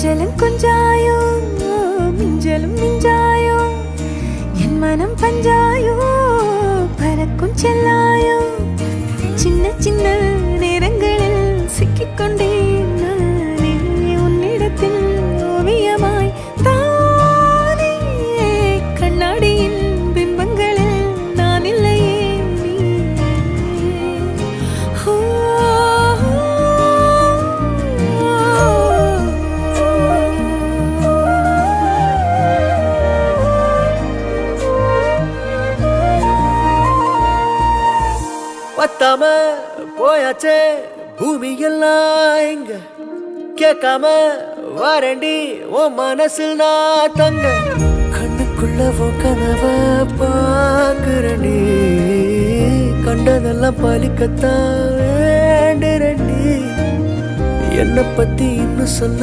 கொஞ்சலும் கொஞ்சாயோ மிஞ்சலும் மிஞ்சாயோ என் மனம் பஞ்சாயோ பறக்கும் செல்லாயோ சின்ன சின்ன நேரங்களில் சிக்கிக்கொண்டேன் நானே உன்னிடத்தில் ஓவியமாய் தானே கண்ணாடியின் பிம்பங்களில் நான் இல்லையே நீ பத்தாம போயாச்சே பூமி எல்லாம் இங்க கேட்காம வாரண்டி உன் மனசில் நான் தங்க கண்ணுக்குள்ள உன் கனவ பாக்குறண்டி கண்டதெல்லாம் பலிக்கத்தான் வேண்டுறண்டி என்னை பத்தி இன்னும் சொல்ல